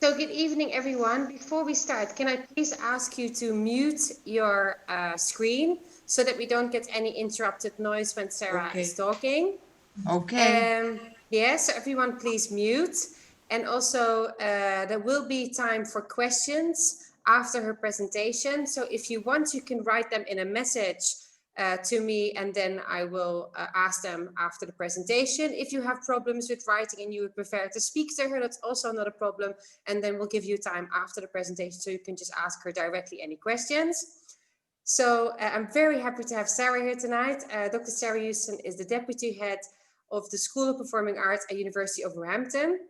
So good evening, everyone. Before we start, can I please ask you to mute your screen so that we don't get any interrupted noise when Sarah is talking? Okay. Yes, so everyone please mute. And also there will be time for questions after her presentation. So if you want, you can write them in a message to me, and then I will ask them after the presentation. If you have problems with writing and you would prefer to speak to her, that's also not a problem. And then we'll give you time after the presentation so you can just ask her directly any questions. So I'm very happy to have Sarah here tonight. Dr. Sara Houston is the Deputy Head of the School of Performing Arts at University of Northampton.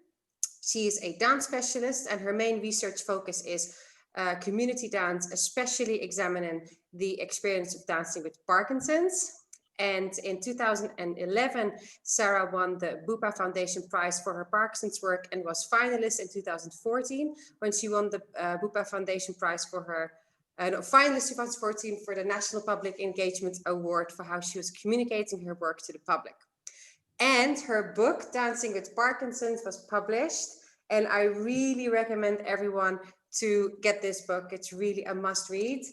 She is a dance specialist, and her main research focus is community dance, especially examining the experience of dancing with Parkinson's. And in 2011, Sarah won the Bupa Foundation Prize for her Parkinson's work and was finalist in 2014 when she won the Bupa Foundation Prize for her finalist 2014 for the National Public Engagement Award for how she was communicating her work to the public. And her book, Dancing with Parkinsons, was published. And I really recommend everyone to get this book. It's really a must read.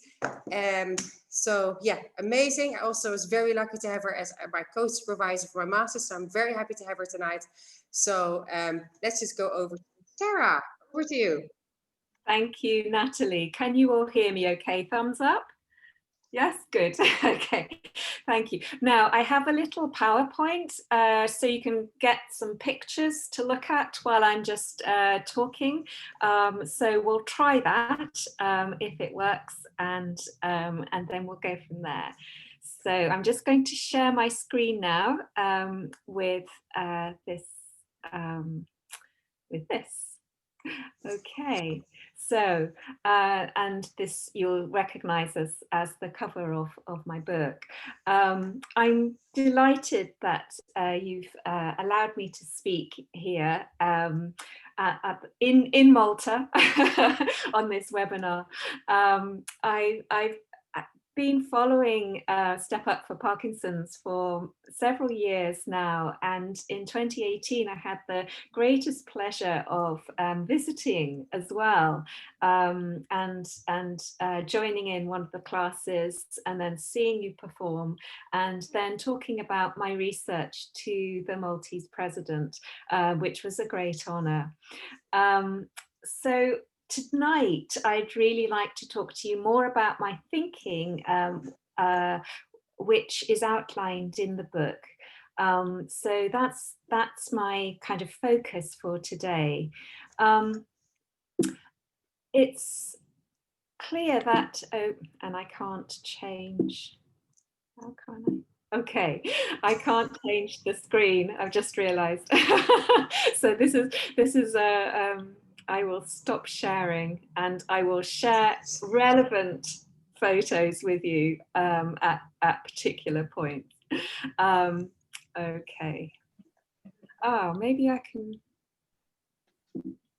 So yeah, amazing. I also was very lucky to have her as my co-supervisor for my master's. So I'm very happy to have her tonight. So let's just go over to Sarah. Over to you. Thank you, Natalie. Can you all hear me okay? Thumbs up? Yes, good. Okay, thank you. Now I have a little PowerPoint so you can get some pictures to look at while I'm just talking. So we'll try that if it works, and then we'll go from there. So I'm just going to share my screen now with this. Okay, so and this you'll recognize as the cover of my book. I'm delighted that you've allowed me to speak here in Malta on this webinar. I've been following Step Up for Parkinson's for several years now, and in 2018 I had the greatest pleasure of visiting as well, and joining in one of the classes and then seeing you perform and then talking about my research to the Maltese president, which was a great honour. So tonight, I'd really like to talk to you more about my thinking, which is outlined in the book. So that's my kind of focus for today. It's clear that, and I can't change, how can I? Okay, I can't change the screen, I've just realized. So this is I will stop sharing and I will share relevant photos with you at particular points. Okay. Oh, maybe I can.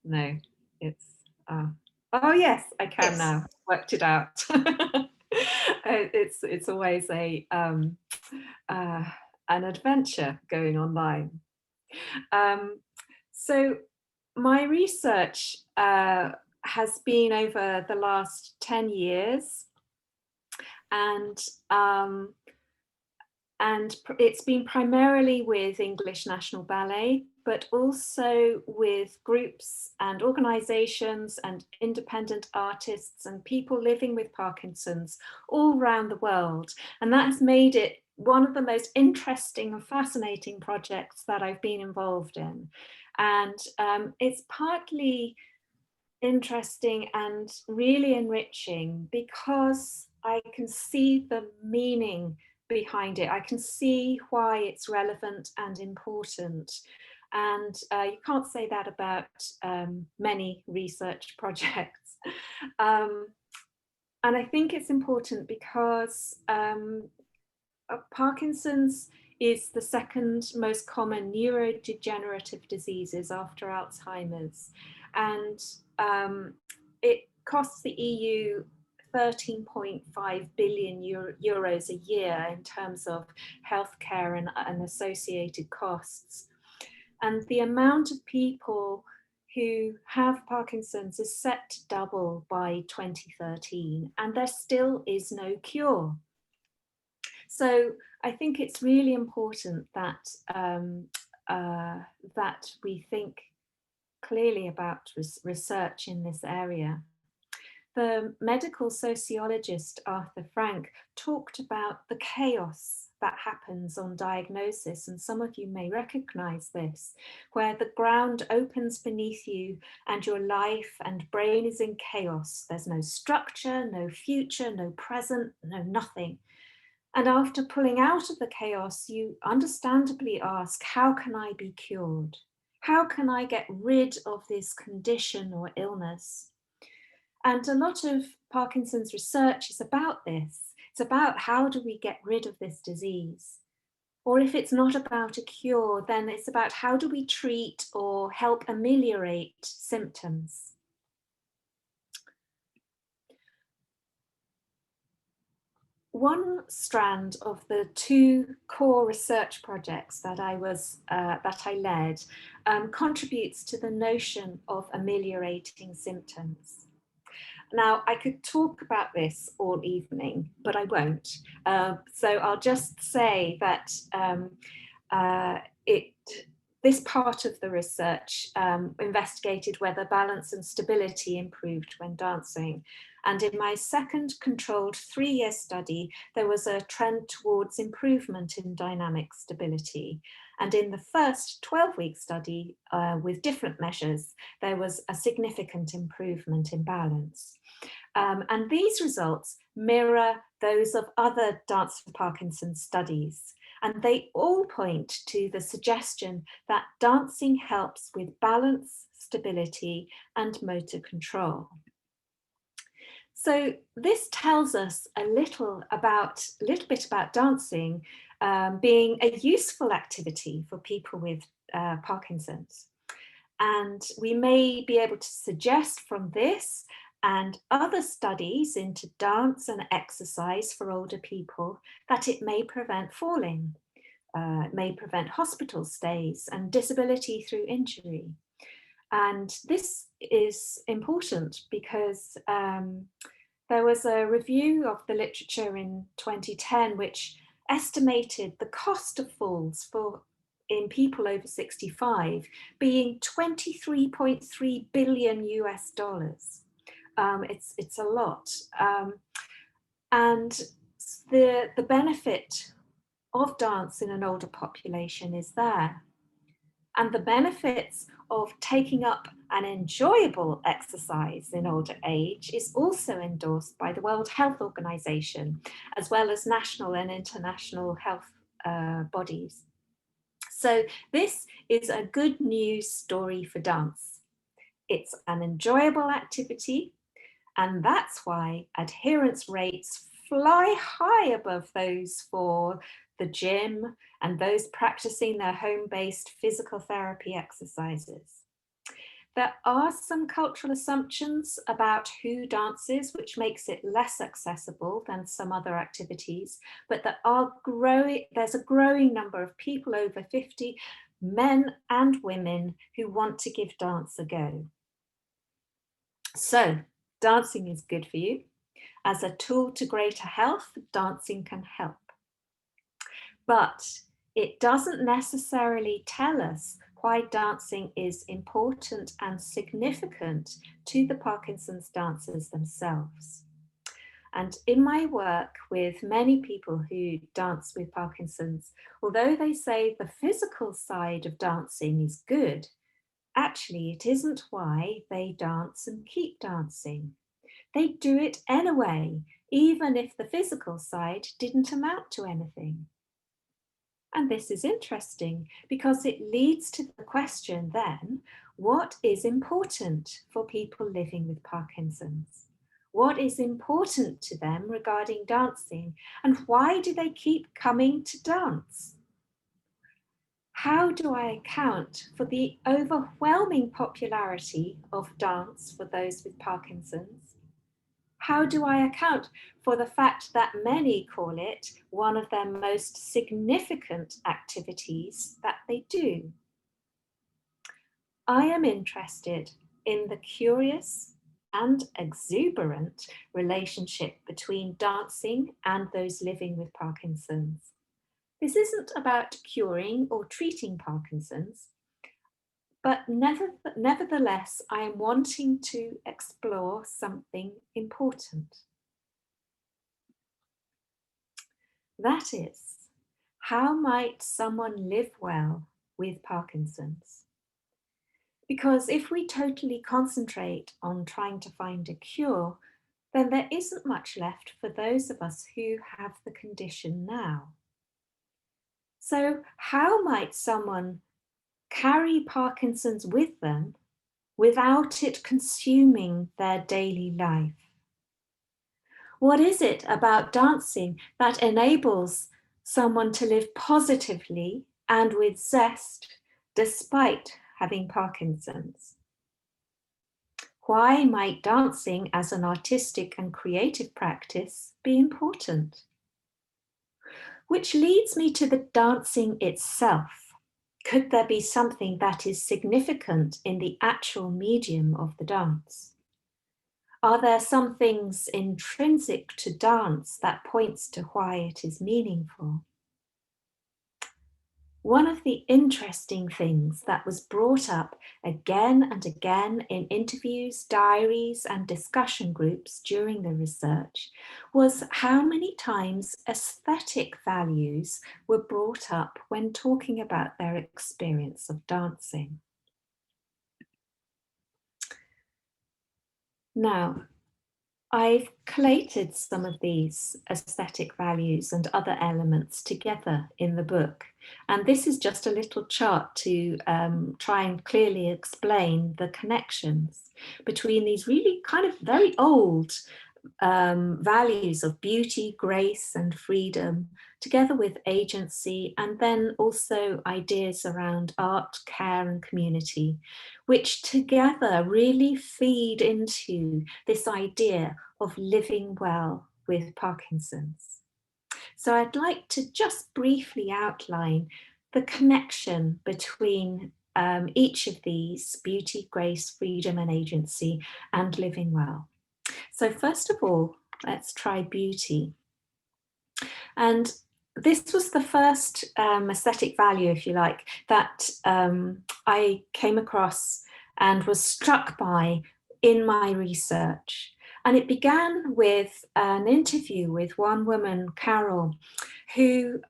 No, it's. Oh yes, I can yes. Now. Worked it out. It's always an adventure going online. So my research has been over the last 10 years, and it's been primarily with English National Ballet, but also with groups and organisations and independent artists and people living with Parkinson's all around the world. And that has made it one of the most interesting and fascinating projects that I've been involved in. And it's partly interesting and really enriching because I can see the meaning behind it. I can see why it's relevant and important. And you can't say that about many research projects. And I think it's important because Parkinson's is the second most common neurodegenerative diseases after Alzheimer's. And it costs the EU 13.5 billion euros a year in terms of healthcare and associated costs. And the amount of people who have Parkinson's is set to double by 2013, and there still is no cure. So I think it's really important that that we think clearly about research in this area. The medical sociologist Arthur Frank talked about the chaos that happens on diagnosis, and some of you may recognize this, where the ground opens beneath you and your life and brain is in chaos. There's no structure, no future, no present, no nothing. And after pulling out of the chaos, you understandably ask, how can I be cured? How can I get rid of this condition or illness? And a lot of Parkinson's research is about this. It's about how do we get rid of this disease? Or if it's not about a cure, then it's about how do we treat or help ameliorate symptoms. One strand of the two core research projects that I led contributes to the notion of ameliorating symptoms. Now, I could talk about this all evening, but I won't. So I'll just say that this part of the research investigated whether balance and stability improved when dancing. And in my second controlled 3-year study, there was a trend towards improvement in dynamic stability. And in the first 12-week study with different measures, there was a significant improvement in balance. And these results mirror those of other Dance for Parkinson's studies. And they all point to the suggestion that dancing helps with balance, stability, and motor control. So this tells us a little bit about dancing being a useful activity for people with Parkinson's. And we may be able to suggest from this and other studies into dance and exercise for older people that it may prevent falling, it may prevent hospital stays and disability through injury. And this is important because there was a review of the literature in 2010 which estimated the cost of falls in people over 65 being 23.3 billion US dollars. It's a lot. And the benefit of dance in an older population is there. And the benefits of taking up an enjoyable exercise in older age is also endorsed by the World Health Organization, as well as national and international health bodies. So this is a good news story for dance. It's an enjoyable activity, and that's why adherence rates fly high above those for the gym and those practicing their home-based physical therapy exercises. There are some cultural assumptions about who dances, which makes it less accessible than some other activities, but there's a growing number of people over 50, men and women, who want to give dance a go. So, dancing is good for you. As a tool to greater health, dancing can help. But it doesn't necessarily tell us why dancing is important and significant to the Parkinson's dancers themselves. And in my work with many people who dance with Parkinson's, although they say the physical side of dancing is good, actually it isn't why they dance and keep dancing. They do it anyway, even if the physical side didn't amount to anything. And this is interesting because it leads to the question then, what is important for people living with Parkinson's? What is important to them regarding dancing, and why do they keep coming to dance? How do I account for the overwhelming popularity of dance for those with Parkinson's? How do I account for the fact that many call it one of their most significant activities that they do? I am interested in the curious and exuberant relationship between dancing and those living with Parkinson's. This isn't about curing or treating Parkinson's, but nevertheless, I am wanting to explore something important. That is, how might someone live well with Parkinson's? Because if we totally concentrate on trying to find a cure, then there isn't much left for those of us who have the condition now. So, how might someone carry Parkinson's with them without it consuming their daily life? What is it about dancing that enables someone to live positively and with zest despite having Parkinson's? Why might dancing as an artistic and creative practice be important? Which leads me to the dancing itself. Could there be something that is significant in the actual medium of the dance? Are there some things intrinsic to dance that points to why it is meaningful? One of the interesting things that was brought up again and again in interviews, diaries, and discussion groups during the research was how many times aesthetic values were brought up when talking about their experience of dancing. Now, I've collated some of these aesthetic values and other elements together in the book. And this is just a little chart to try and clearly explain the connections between these really kind of very old values of beauty, grace, and freedom, together with agency, and then also ideas around art, care, and community, which together really feed into this idea of living well with Parkinson's. So I'd like to just briefly outline the connection between each of these: beauty, grace, freedom, and agency, and living well. So first of all, let's try beauty. And this was the first aesthetic value, if you like, that I came across and was struck by in my research. And it began with an interview with one woman, Carol, who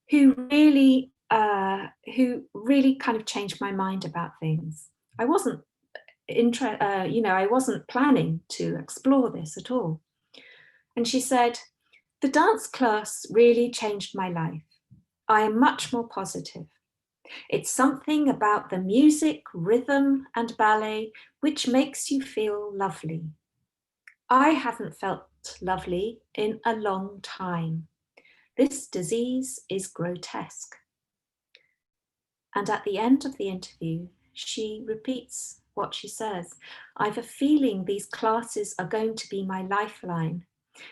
really kind of changed my mind about things. I wasn't I wasn't planning to explore this at all. And she said, "The dance class really changed my life. I am much more positive. It's something about the music, rhythm, and ballet which makes you feel lovely. I haven't felt lovely in a long time. This disease is grotesque." And at the end of the interview, she repeats what she says: "I've a feeling these classes are going to be my lifeline.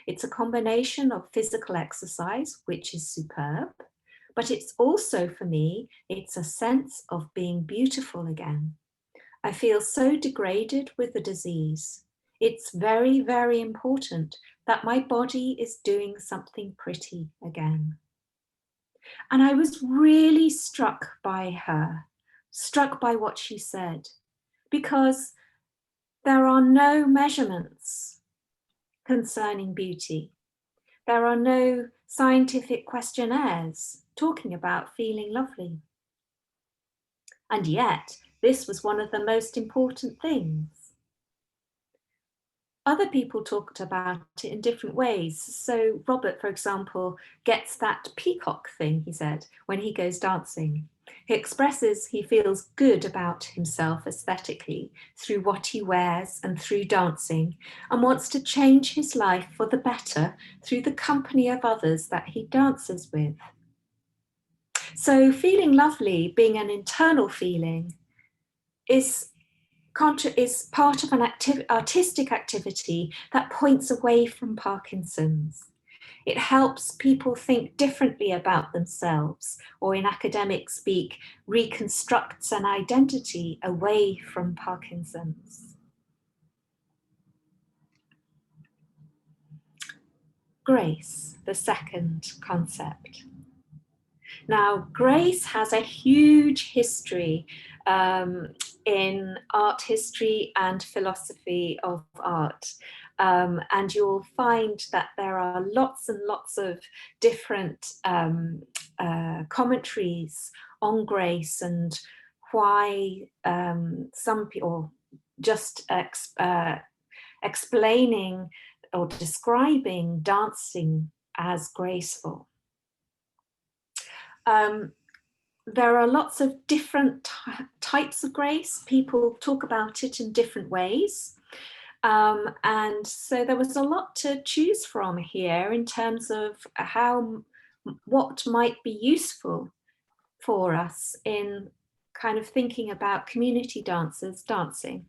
It's a combination of physical exercise, which is superb, but it's also, for me, it's a sense of being beautiful again. I feel so degraded with the disease. It's very, very important that my body is doing something pretty again." And I was really struck by her, struck by what she said, because there are no measurements concerning beauty. There are no scientific questionnaires talking about feeling lovely. And yet, this was one of the most important things. Other people talked about it in different ways. So Robert, for example, gets that peacock thing, he said, when he goes dancing. He expresses he feels good about himself aesthetically through what he wears and through dancing, and wants to change his life for the better through the company of others that he dances with. So feeling lovely, being an internal feeling, is part of an artistic activity that points away from Parkinson's. It helps people think differently about themselves, or in academic speak, reconstructs an identity away from Parkinson's. Grace, the second concept. Now, grace has a huge history in art history and philosophy of art. And you'll find that there are lots and lots of different commentaries on grace and why some people just explaining or describing dancing as graceful. There are lots of different types of grace. People talk about it in different ways. And so there was a lot to choose from here in terms of what might be useful for us in kind of thinking about community dancers dancing.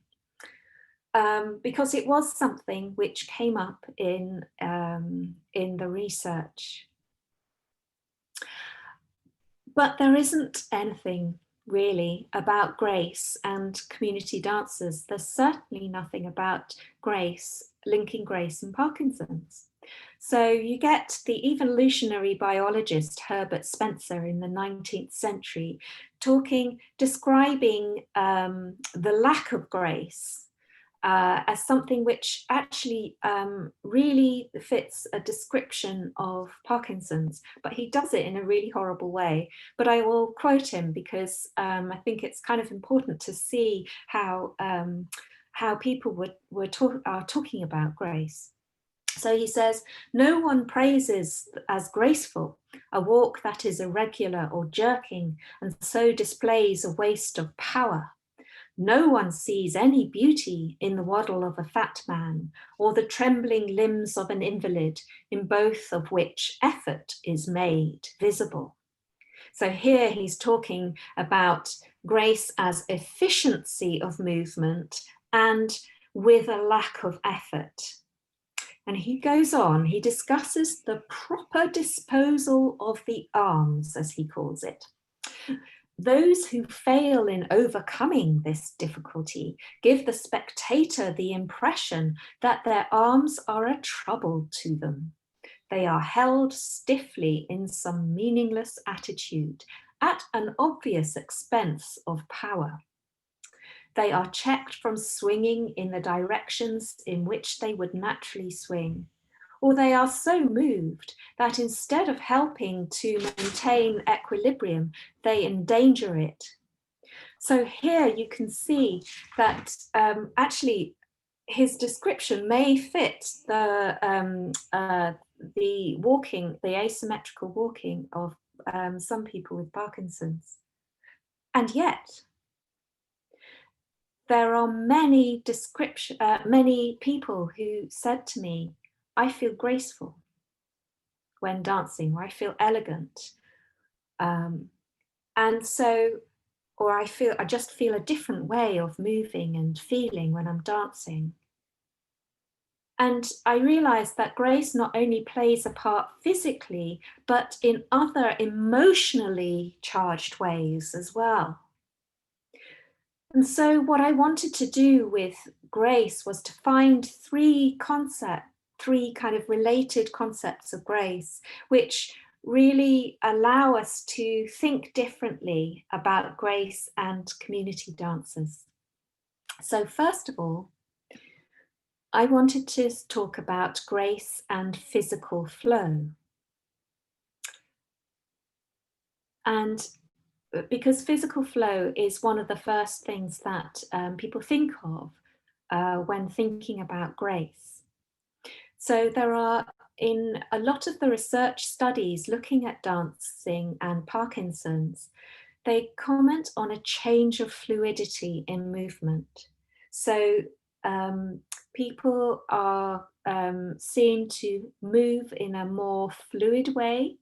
Because it was something which came up in the research. But there isn't anything really about grace and community dancers. There's certainly nothing about grace, linking grace and Parkinson's. So you get the evolutionary biologist Herbert Spencer in the 19th century describing the lack of grace as something which actually really fits a description of Parkinson's, but he does it in a really horrible way. But I will quote him because I think it's kind of important to see how people are talking about grace. So he says, no one praises as graceful a walk that is irregular or jerking and so displays a waste of power. No one sees any beauty in the waddle of a fat man or the trembling limbs of an invalid, in both of which effort is made visible. So here he's talking about grace as efficiency of movement and with a lack of effort. And he goes on, he discusses the proper disposal of the arms, as he calls it. Those who fail in overcoming this difficulty give the spectator the impression that their arms are a trouble to them. They are held stiffly in some meaningless attitude at an obvious expense of power. They are checked from swinging in the directions in which they would naturally swing, or they are so moved that instead of helping to maintain equilibrium, they endanger it. So here you can see that actually his description may fit the walking, the asymmetrical walking of some people with Parkinson's. And yet, there are many people who said to me, I feel graceful when dancing, or I feel elegant. And so, or I just feel a different way of moving and feeling when I'm dancing. And I realized that grace not only plays a part physically, but in other emotionally charged ways as well. And so what I wanted to do with grace was to find three kind of related concepts of grace, which really allow us to think differently about grace and community dancers. So first of all, I wanted to talk about grace and physical flow. And because physical flow is one of the first things that people think of when thinking about grace. So there are, in a lot of the research studies looking at dancing and Parkinson's, they comment on a change of fluidity in movement. So people are seen to move in a more fluid way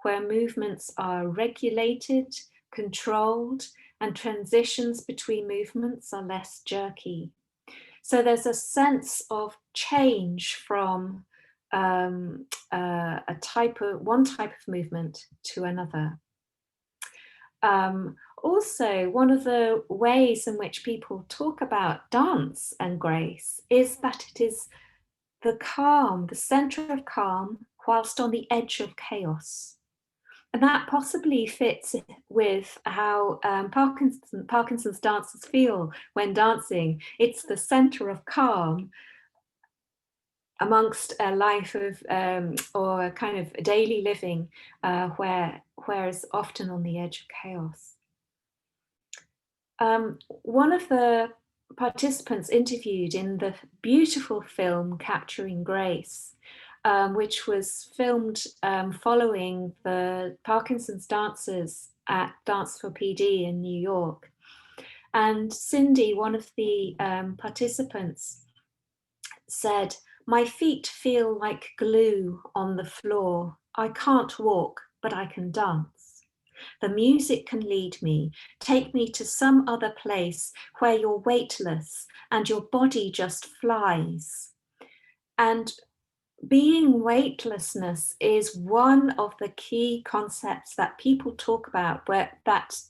where movements are regulated, controlled, and transitions between movements are less jerky. So there's a sense of change from one type of movement to another. Also, one of the ways in which people talk about dance and grace is that it is the calm, the center of calm, whilst on the edge of chaos. And that possibly fits with how Parkinson's dancers feel when dancing. It's the center of calm amongst a life of or a kind of daily living where is often on the edge of chaos. One of the participants interviewed in the beautiful film Capturing Grace, which was filmed following the Parkinson's dancers at Dance for PD in New York. And Cindy, one of the participants, said, "My feet feel like glue on the floor. I can't walk, but I can dance. The music can lead me, take me to some other place where you're weightless and your body just flies." And being weightlessness is one of the key concepts that people talk about, that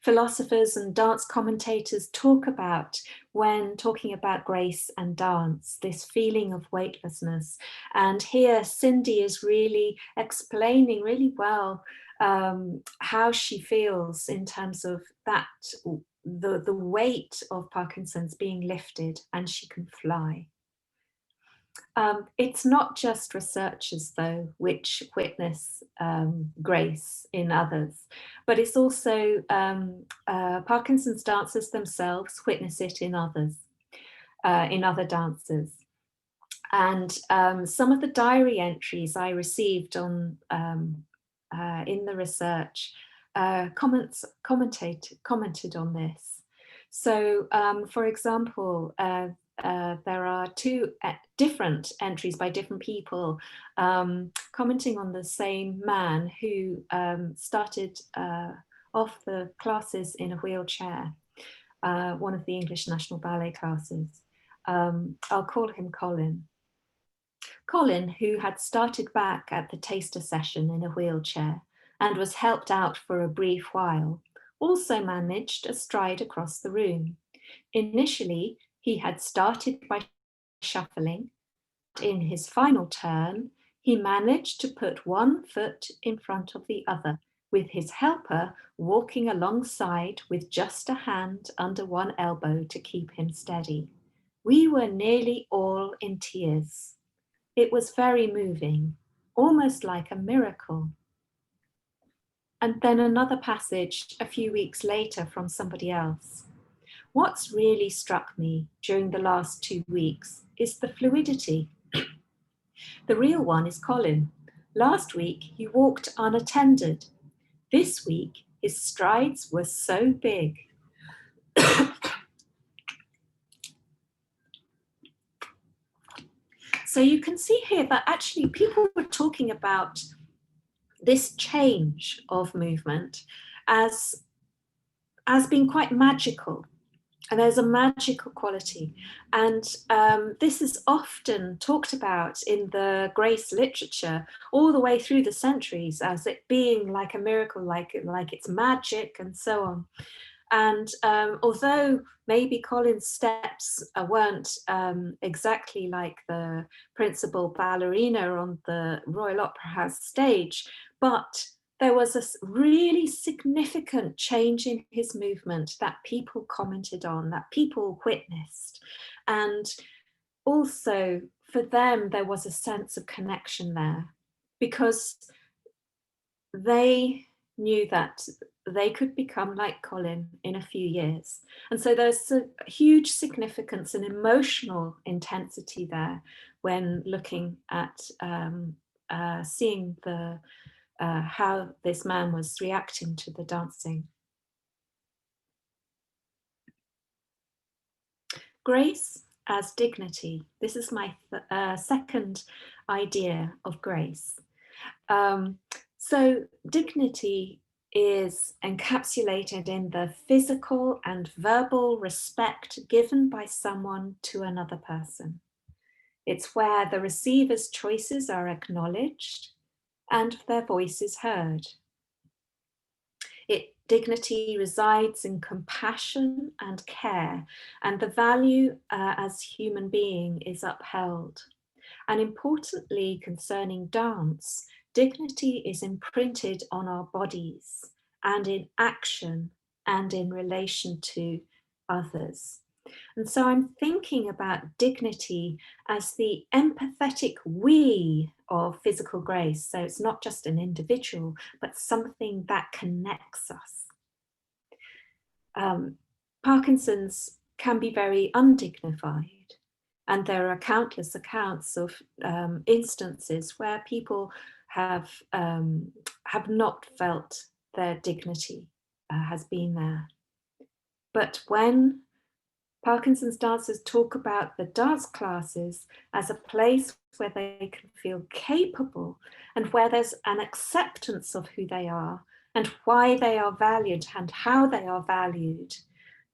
philosophers and dance commentators talk about when talking about grace and dance, this feeling of weightlessness. And here Cindy is really explaining really well how she feels in terms of that, the weight of Parkinson's being lifted and she can fly. It's not just researchers, though, which witness grace in others, but it's also Parkinson's dancers themselves witness it in others, in other dancers. And some of the diary entries I received on in the research commented on this. So, for example, there are two different entries by different people commenting on the same man who started off the classes in a wheelchair, one of the English National Ballet classes. I'll call him Colin. Colin, who had started back at the taster session in a wheelchair and was helped out for a brief while, also managed a stride across the room. Initially, he had started by shuffling. In his final turn, he managed to put one foot in front of the other, with his helper walking alongside with just a hand under one elbow to keep him steady. We were nearly all in tears. It was very moving, almost like a miracle. And then another passage a few weeks later from somebody else. What's really struck me during the last 2 weeks is the fluidity. The real one is Colin. Last week, he walked unattended. This week, his strides were so big. So you can see here that actually people were talking about this change of movement as being quite magical. And there's a magical quality. And this is often talked about in the grace literature all the way through the centuries as it being like a miracle, like it's magic and so on. And although maybe Colin's steps weren't exactly like the principal ballerina on the Royal Opera House stage, but there was a really significant change in his movement that people commented on, that people witnessed. And also for them, there was a sense of connection there because they knew that they could become like Colin in a few years. And so there's a huge significance and emotional intensity there when looking at seeing the how this man was reacting to the dancing. Grace as dignity. This is my second idea of grace. So dignity is encapsulated in the physical and verbal respect given by someone to another person. It's where the receiver's choices are acknowledged and their voices heard. Dignity resides in compassion and care, and the value as human being is upheld. And importantly, concerning dance, dignity is imprinted on our bodies and in action and in relation to others. And so I'm thinking about dignity as the empathetic we of physical grace. So it's not just an individual, but something that connects us. Parkinson's can be very undignified. And there are countless accounts of instances where people have not felt their dignity has been there. But when Parkinson's dancers talk about the dance classes as a place where they can feel capable and where there's an acceptance of who they are and why they are valued and how they are valued,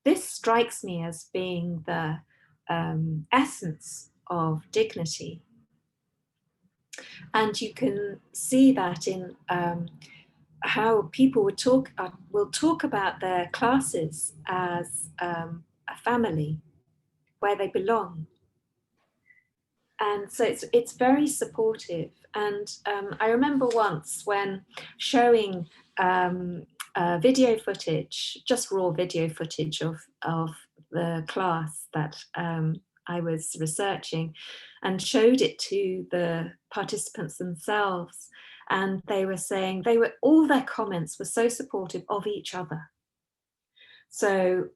this strikes me as being the essence of dignity. And you can see that in how people will talk about their classes as a family where they belong. And so it's very supportive. And I remember once when showing video footage, just raw video footage of the class that I was researching, and showed it to the participants themselves. And they were saying all their comments were so supportive of each other. So,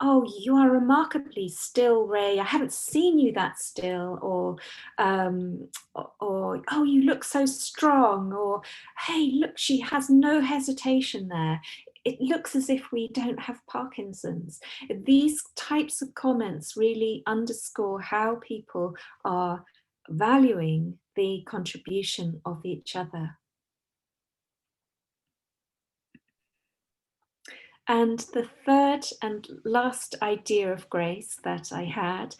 oh, you are remarkably still, Ray. I haven't seen you that still. Or, oh, you look so strong. Or, hey, look, she has no hesitation there. It looks as if we don't have Parkinson's. These types of comments really underscore how people are valuing the contribution of each other. And the third and last idea of grace that I had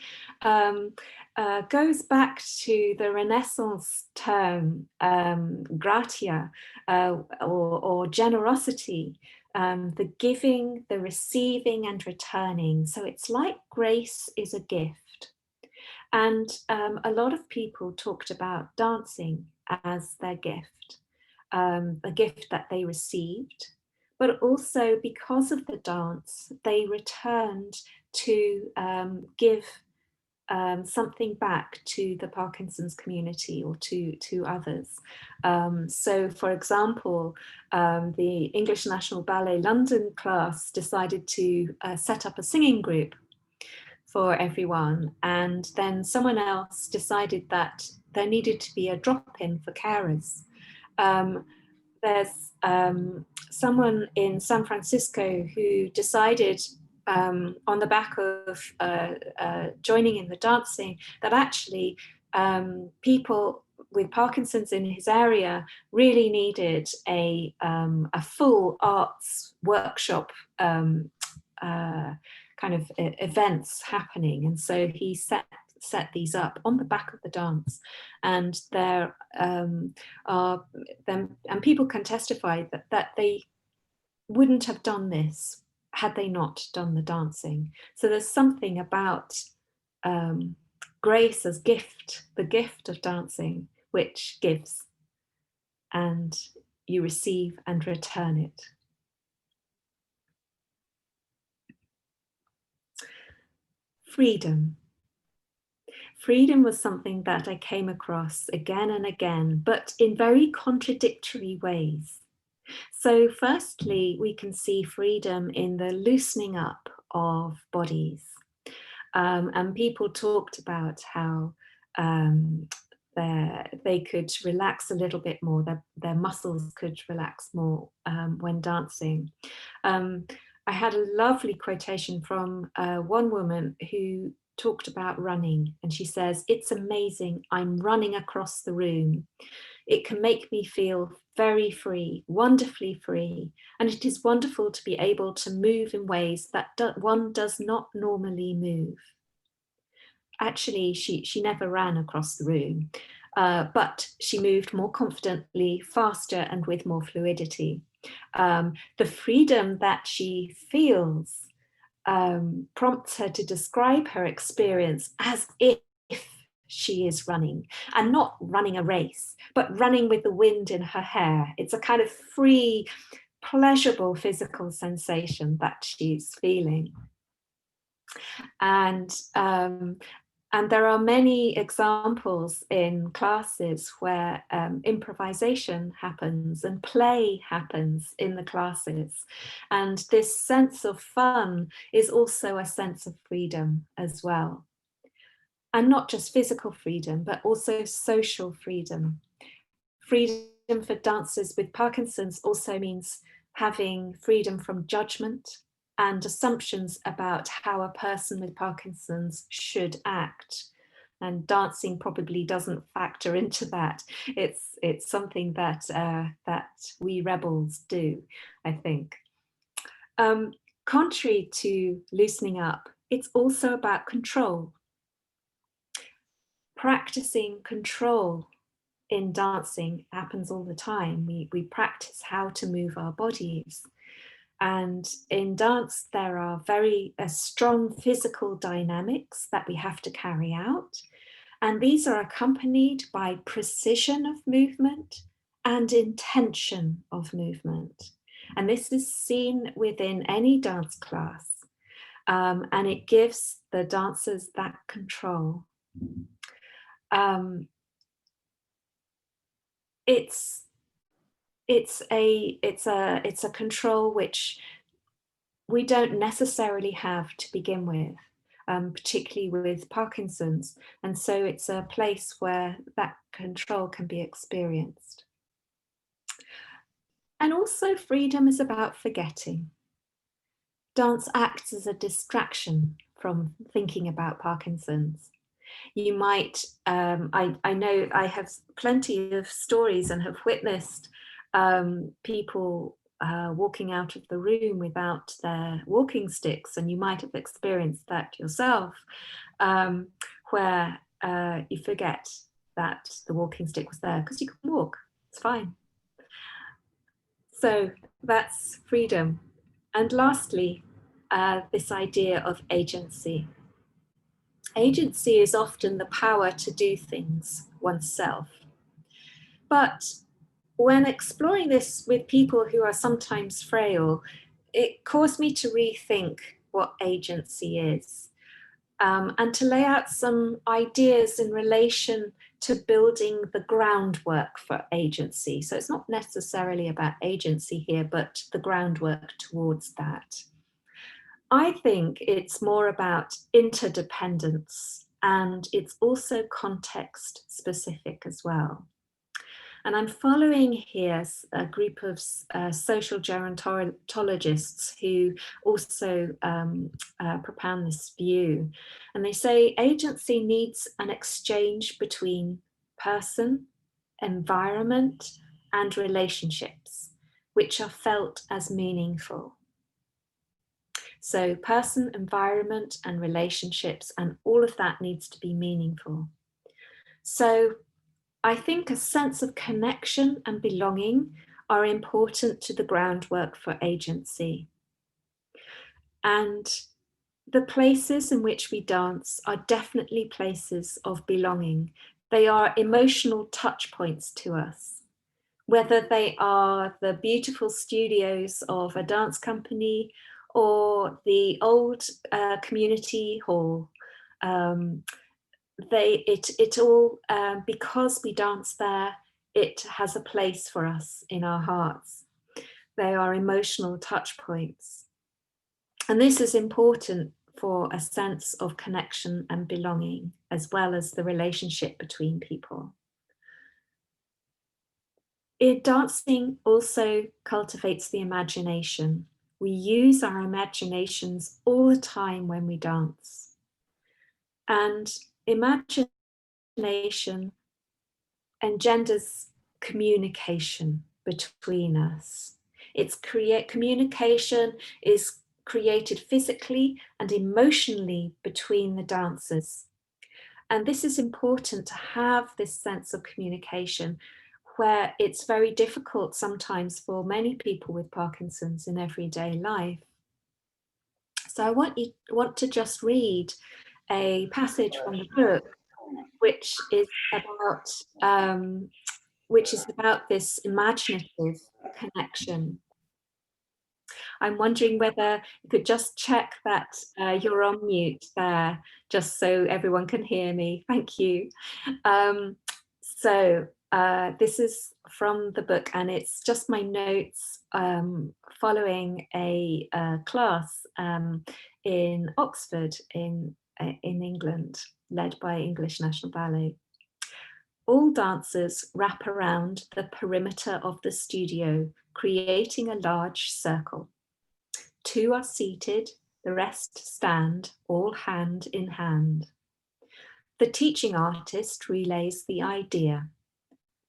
goes back to the Renaissance term Gratia, or generosity, the giving, the receiving and returning. So it's like grace is a gift. And a lot of people talked about dancing as their gift, a gift that they received, but also because of the dance, they returned to give something back to the Parkinson's community or to others. So for example, the English National Ballet London class decided to set up a singing group for everyone. And then someone else decided that there needed to be a drop-in for carers. There's someone in San Francisco who decided on the back of joining in the dancing that actually people with Parkinson's in his area really needed a full arts workshop kind of events happening. And so he set these up on the back of the dance, and there are them, and people can testify that they wouldn't have done this had they not done the dancing. So there's something about grace as gift, the gift of dancing, which gives, and you receive and return it. Freedom. Freedom was something that I came across again and again, but in very contradictory ways. So firstly, we can see freedom in the loosening up of bodies. And people talked about how they could relax a little bit more, their muscles could relax more when dancing. I had a lovely quotation from one woman who talked about running, and she says, "It's amazing, I'm running across the room." It can make me feel very free, wonderfully free. And it is wonderful to be able to move in ways that one does not normally move. Actually, she never ran across the room, but she moved more confidently, faster, and with more fluidity. The freedom that she feels prompts her to describe her experience as if she is running, and not running a race, but running with the wind in her hair. It's a kind of free, pleasurable physical sensation that she's feeling. And there are many examples in classes where improvisation happens and play happens in the classes. And this sense of fun is also a sense of freedom as well. And not just physical freedom, but also social freedom. Freedom for dancers with Parkinson's also means having freedom from judgment and assumptions about how a person with Parkinson's should act. And dancing probably doesn't factor into that. It's something that we rebels do, I think. Contrary to loosening up, it's also about control. Practicing control in dancing happens all the time. We practice how to move our bodies. And in dance, there are very strong physical dynamics that we have to carry out. And these are accompanied by precision of movement and intention of movement. And this is seen within any dance class. And it gives the dancers that control. It's a control which we don't necessarily have to begin with, particularly with Parkinson's. And so it's a place where that control can be experienced. And also freedom is about forgetting. Dance acts as a distraction from thinking about Parkinson's. You might, I know I have plenty of stories and have witnessed people walking out of the room without their walking sticks, and you might have experienced that yourself, where you forget that the walking stick was there because you can walk, it's fine. So that's freedom. And lastly, this idea of agency. Agency is often the power to do things oneself. But when exploring this with people who are sometimes frail, it caused me to rethink what agency is, and to lay out some ideas in relation to building the groundwork for agency. So it's not necessarily about agency here, but the groundwork towards that. I think it's more about interdependence, and it's also context specific as well. And I'm following here a group of social gerontologists who also propound this view. And they say agency needs an exchange between person, environment, and relationships, which are felt as meaningful. So person, environment, and relationships, and all of that needs to be meaningful. So I think a sense of connection and belonging are important to the groundwork for agency. And the places in which we dance are definitely places of belonging. They are emotional touch points to us, whether they are the beautiful studios of a dance company or the old community hall. It all, because we dance there, it has a place for us in our hearts. They are emotional touch points. And this is important for a sense of connection and belonging, as well as the relationship between people. Dancing also cultivates the imagination. We use our imaginations all the time when we dance. And imagination engenders communication between us. Communication is created physically and emotionally between the dancers. And this is important to have this sense of communication, where it's very difficult sometimes for many people with Parkinson's in everyday life. So I want to just read a passage from the book, which is about this imaginative connection. I'm wondering whether you could just check that you're on mute there, just so everyone can hear me. Thank you. This is from the book, and it's just my notes following a class in Oxford in England, led by English National Ballet. All dancers wrap around the perimeter of the studio, creating a large circle. 2 are seated, the rest stand, all hand in hand. The teaching artist relays the idea.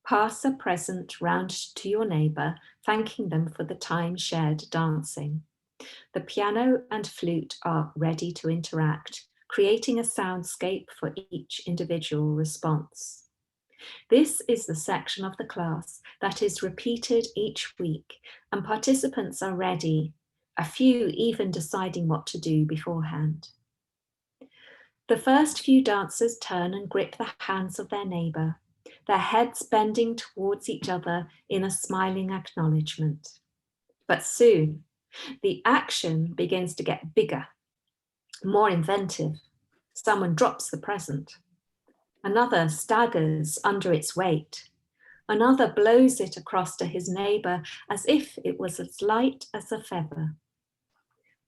Pass a present round to your neighbour, thanking them for the time shared dancing. The piano and flute are ready to interact, creating a soundscape for each individual response. This is the section of the class that is repeated each week, and participants are ready, a few even deciding what to do beforehand. The first few dancers turn and grip the hands of their neighbour, their heads bending towards each other in a smiling acknowledgement. But soon, the action begins to get bigger, more inventive. Someone drops the present. Another staggers under its weight. Another blows it across to his neighbour as if it was as light as a feather.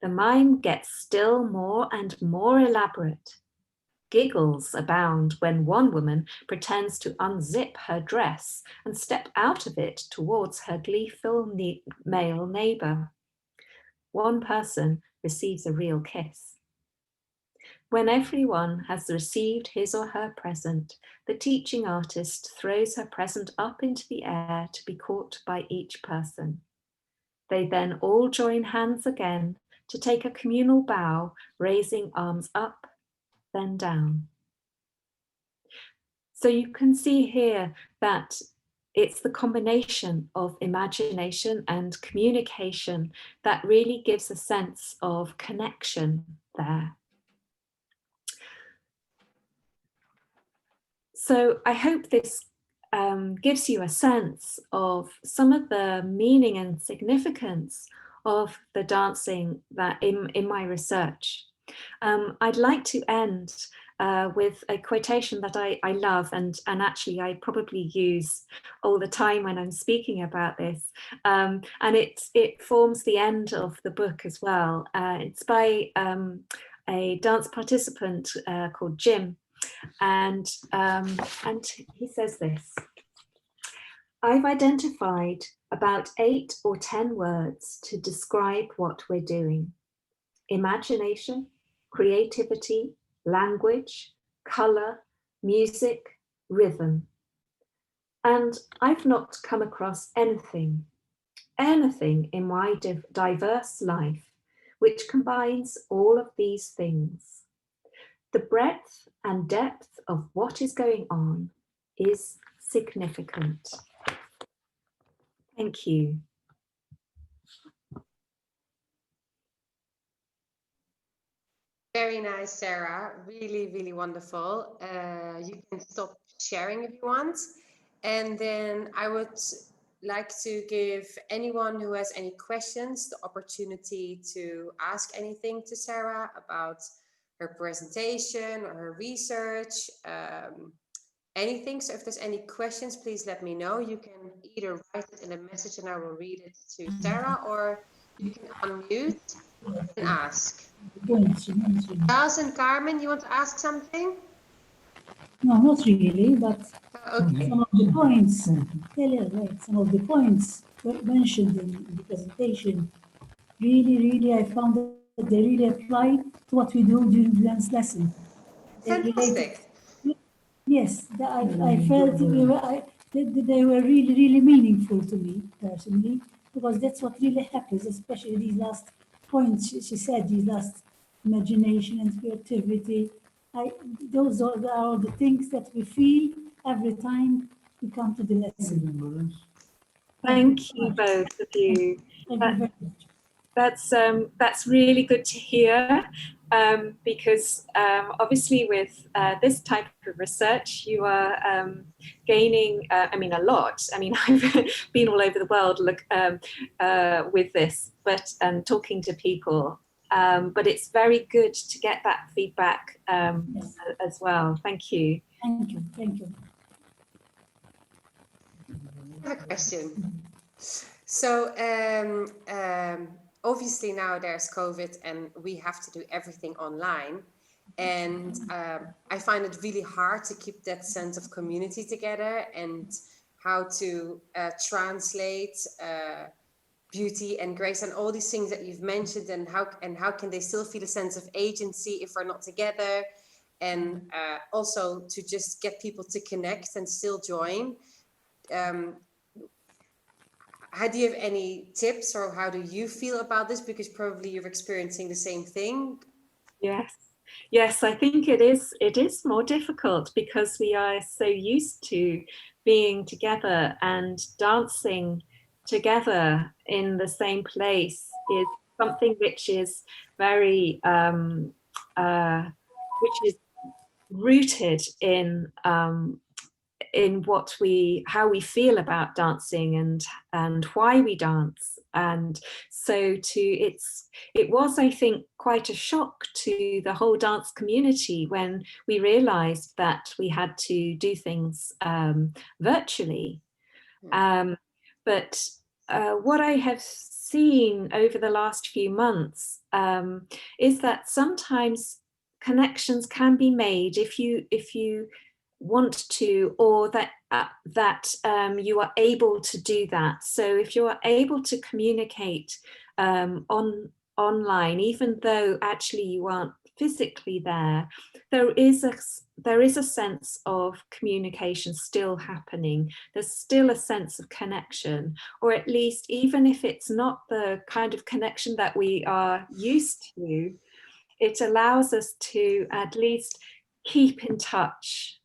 The mime gets still more and more elaborate. Giggles abound when one woman pretends to unzip her dress and step out of it towards her gleeful male neighbour. One person receives a real kiss. When everyone has received his or her present, the teaching artist throws her present up into the air to be caught by each person. They then all join hands again to take a communal bow, raising arms up, then down. So you can see here that it's the combination of imagination and communication that really gives a sense of connection there. So I hope this gives you a sense of some of the meaning and significance of the dancing that in my research. I'd like to end with a quotation that I love, and actually I probably use all the time when I'm speaking about this. And it forms the end of the book as well. It's by a dance participant called Jim. And he says this: I've identified about 8 or 10 words to describe what we're doing. Imagination, creativity, language, colour, music, rhythm. And I've not come across anything in my diverse life which combines all of these things. The breadth and depth of what is going on is significant. Thank you. Very nice, Sarah. Really, really wonderful. You can stop sharing if you want. And then I would like to give anyone who has any questions the opportunity to ask anything to Sarah about her presentation or her research, anything. So if there's any questions, please let me know. You can either write it in a message and I will read it to Sarah, or you can unmute and ask. Charles and Carmen, you want to ask something? No, not really, but Okay. some of the points, some of the points mentioned in the presentation, really, I found that they really apply to what we do during the dance lesson. Fantastic. Yes, I felt they were really, really meaningful to me personally, because that's what really happens, especially these last points she said, these last imagination and creativity. Those are the things that we feel every time we come to the lesson. Thank you both of you. Thank you very much. That's really good to hear, because obviously with this type of research, you are gaining, I mean, a lot. I mean, I've been all over the world with this, but talking to people. But it's very good to get that feedback Yes. as well. Thank you. Thank you. Thank you. I have a question. So obviously now there's COVID and we have to do everything online. And I find it really hard to keep that sense of community together and how to translate beauty and grace and all these things that you've mentioned, and how can they still feel a sense of agency if we're not together, and also to just get people to connect and still join. How do you have any tips, or how do you feel about this? Because probably you're experiencing the same thing. Yes, I think it is more difficult because we are so used to being together, and dancing together in the same place is something which is very which is rooted in how we feel about dancing and why we dance. And so it was, I think, quite a shock to the whole dance community when we realized that we had to do things virtually. But what I have seen over the last few months is that sometimes connections can be made if you want to, or that you are able to do that. So if you are able to communicate online, even though actually you aren't physically there, there is a sense of communication still happening. There's still a sense of connection, or at least, even if it's not the kind of connection that we are used to, it allows us to at least keep in touch.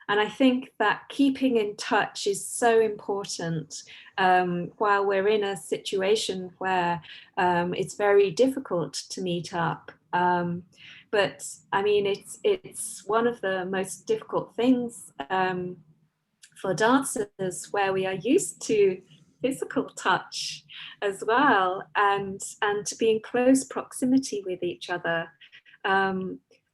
And I think that keeping in touch is so important while we're in a situation where it's very difficult to meet up. But I mean, it's one of the most difficult things for dancers, where we are used to physical touch as well, and to be in close proximity with each other.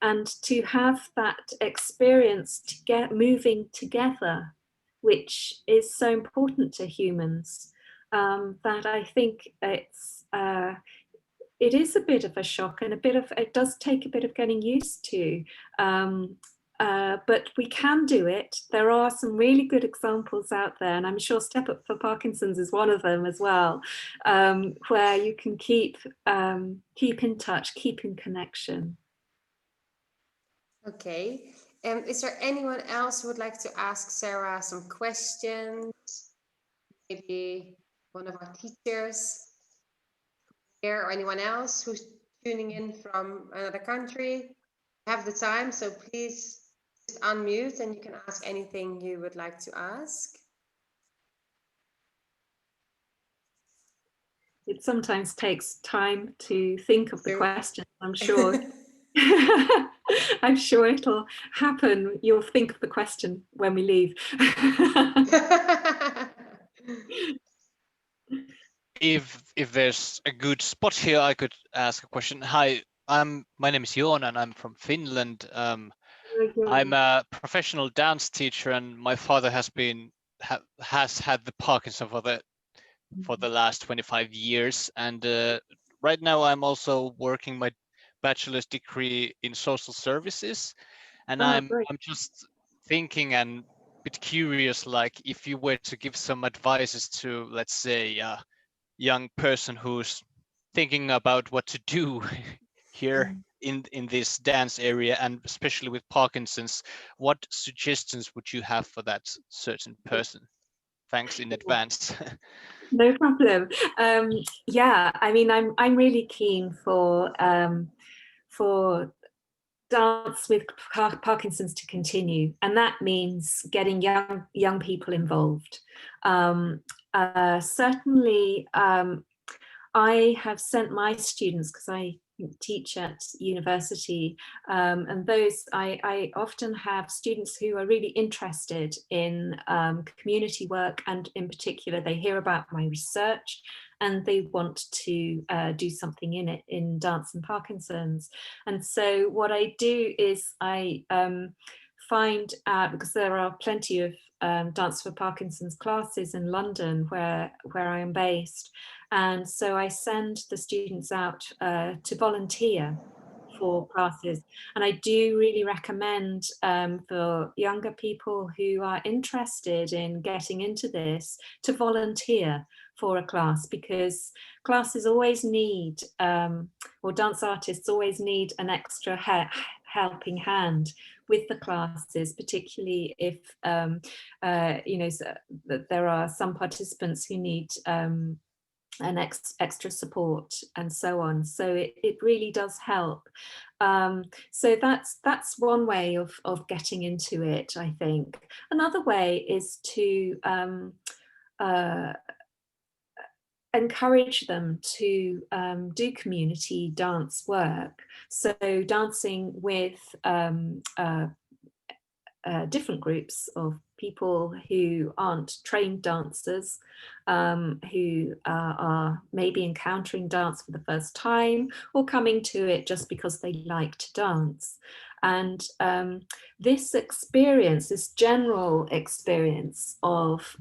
And to have that experience to get moving together, which is so important to humans, that I think it is a bit of a shock, and it does take a bit of getting used to. But we can do it. There are some really good examples out there, and I'm sure Step Up for Parkinsons is one of them as well, where you can keep in touch, keep in connection. Okay. Is there anyone else who would like to ask Sarah some questions? Maybe one of our teachers here, or anyone else who's tuning in from another country. Have the time, so please just unmute and you can ask anything you would like to ask. It sometimes takes time to think of the question, I'm sure. I'm sure it'll happen. You'll think of the question when we leave. If there's a good spot here, I could ask a question. Hi, my name is Joona and I'm from Finland. I'm a professional dance teacher, and my father has had the Parkinson for the last 25 years. And right now I'm also working my bachelor's degree in social services, and I'm just thinking and a bit curious, like if you were to give some advices to, let's say, a young person who's thinking about what to do here in this dance area, and especially with Parkinson's, what suggestions would you have for that certain person? Thanks in advance. No problem. Yeah, I mean, I'm really keen for dance with Parkinson's to continue, and that means getting young people involved. Certainly, I have sent my students, because I teach at university, and those I often have students who are really interested in community work, and in particular they hear about my research and they want to do something in it, in dance and Parkinson's. And so what I do is I find out, because there are plenty of Dance for Parkinson's classes in London where I am based, and so I send the students out to volunteer for classes. And I do really recommend for younger people who are interested in getting into this to volunteer for a class, because classes always need, or dance artists always need, an extra helping hand with the classes, particularly if you know, there are some participants who need an extra support and so on. So it really does help. So that's one way of getting into it, I think. Another way is to encourage them to do community dance work. So dancing with different groups of people who aren't trained dancers, who are maybe encountering dance for the first time, or coming to it just because they like to dance. And this experience, this general experience of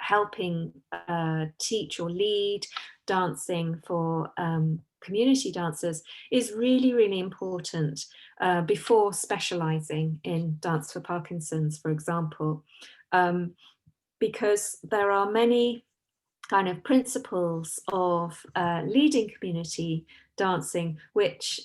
helping teach or lead dancing for community dancers is really, really important before specializing in Dance for Parkinson's, for example, because there are many kind of principles of leading community dancing which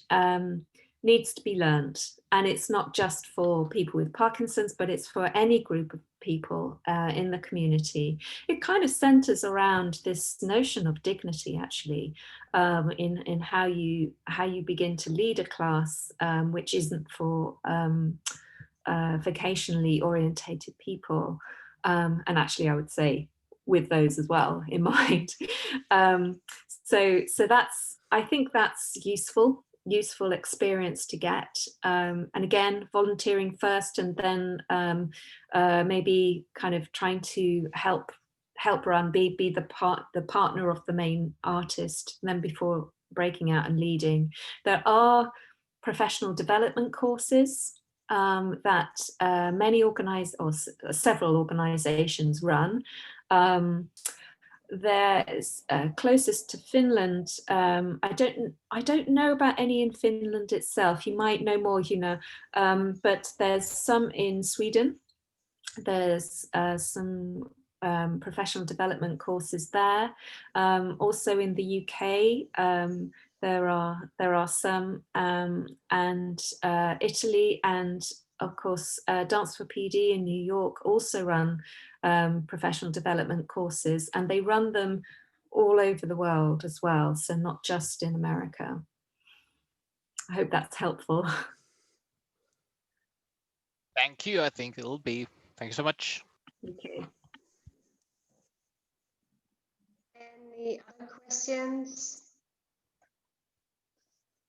needs to be learned. And it's not just for people with Parkinson's, but it's for any group of people in the community. It kind of centers around this notion of dignity, actually, in how you begin to lead a class which isn't for vocationally orientated people. And actually, I would say with those as well in mind. So that's, I think that's useful experience to get, and again, volunteering first, and then maybe kind of trying to help run, be the partner of the main artist, and then before breaking out and leading. There are professional development courses that many several organizations run. There's closest to Finland. I don't know about any in Finland itself. You might know more, you know, but there's some in Sweden. There's some professional development courses there. Also in the UK, there are some, and Italy, and of course Dance for PD in New York also run professional development courses, and they run them all over the world as well, so not just in America. I hope that's helpful. Thank you. I think it'll be. Thank you so much. Okay. Any other questions?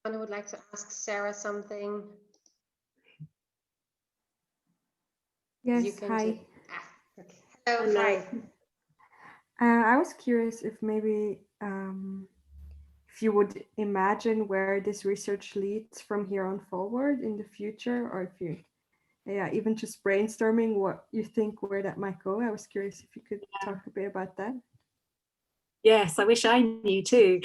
Anyone would like to ask Sarah something? Yes, hi. Okay. Hello, hi. I was curious if maybe if you would imagine where this research leads from here on forward in the future, or if you, even just brainstorming what you think where that might go. I was curious if you could talk a bit about that. Yes, I wish I knew too.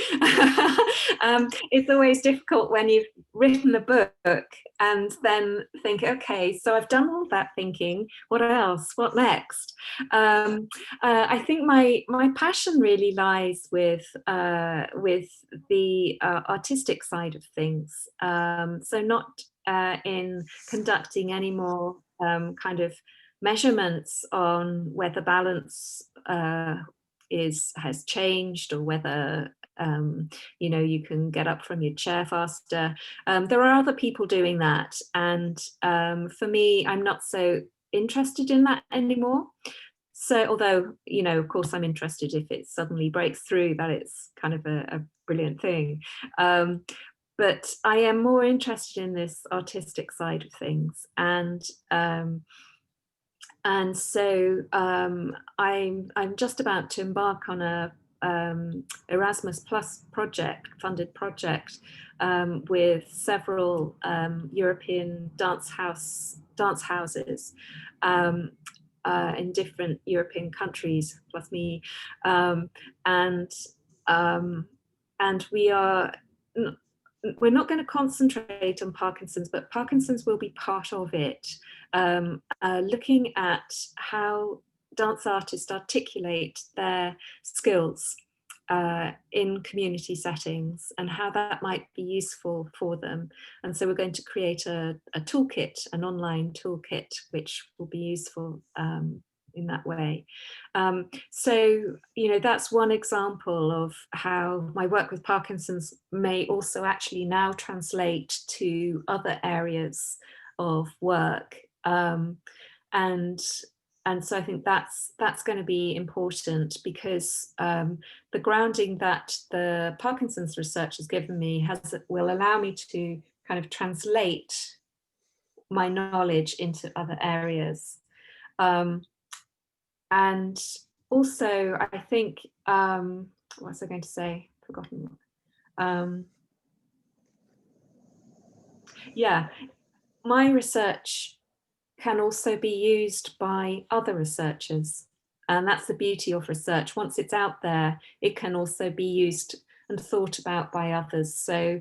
It's always difficult when you've written a book and then think, okay, so I've done all that thinking. What else? What next? I think my passion really lies with the artistic side of things. So not in conducting any more kind of measurements on whether balance has changed, or whether you know, you can get up from your chair faster. There are other people doing that, and for me, I'm not so interested in that anymore. So although, you know, of course I'm interested if it suddenly breaks through, that it's kind of a brilliant thing. But I am more interested in this artistic side of things, and so I'm just about to embark on a Erasmus Plus funded project with several European dance houses in different European countries, plus me, and we're not going to concentrate on Parkinson's, but Parkinson's will be part of it. Looking at how dance artists articulate their skills in community settings and how that might be useful for them. And so we're going to create a toolkit, an online toolkit, which will be useful in that way. So, you know, that's one example of how my work with Parkinson's may also actually now translate to other areas of work. And so I think that's going to be important, because the grounding that the Parkinson's research has given me will allow me to kind of translate my knowledge into other areas. And also, I think, what was I going to say? Forgotten. Yeah, my research can also be used by other researchers. And that's the beauty of research. Once it's out there, it can also be used and thought about by others. So,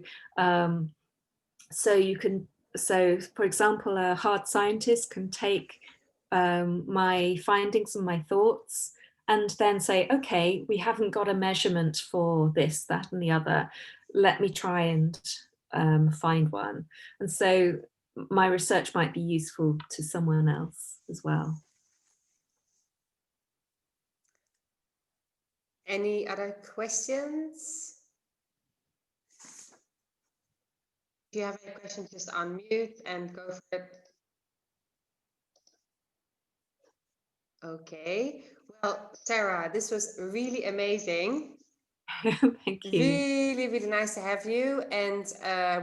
so for example, a hard scientist can take my findings and my thoughts and then say, okay, we haven't got a measurement for this, that, and the other. Let me try and find one. And so my research might be useful to someone else as well. Any other questions? If you have any questions, just unmute and go for it. Okay. Well, Sarah, this was really amazing. Thank you. Really, really nice to have you. And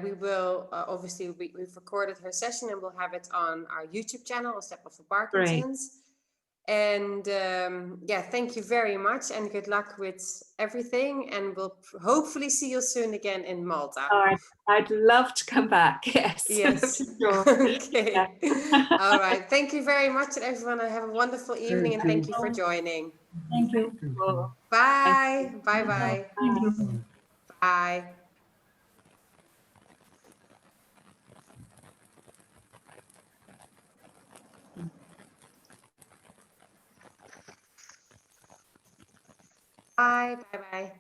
we will obviously we've recorded her session and we'll have it on our YouTube channel, A Step Off for Parkinson's. Great. And yeah, thank you very much, and good luck with everything. And we'll hopefully see you soon again in Malta. Oh, I'd love to come back. Yes. Yes. Sure. Okay. Yeah. All right. Thank you very much, everyone. Have a wonderful evening, and thank you for joining. Thank you. Bye. Bye-bye. Thank you. Bye. Bye. Bye-bye.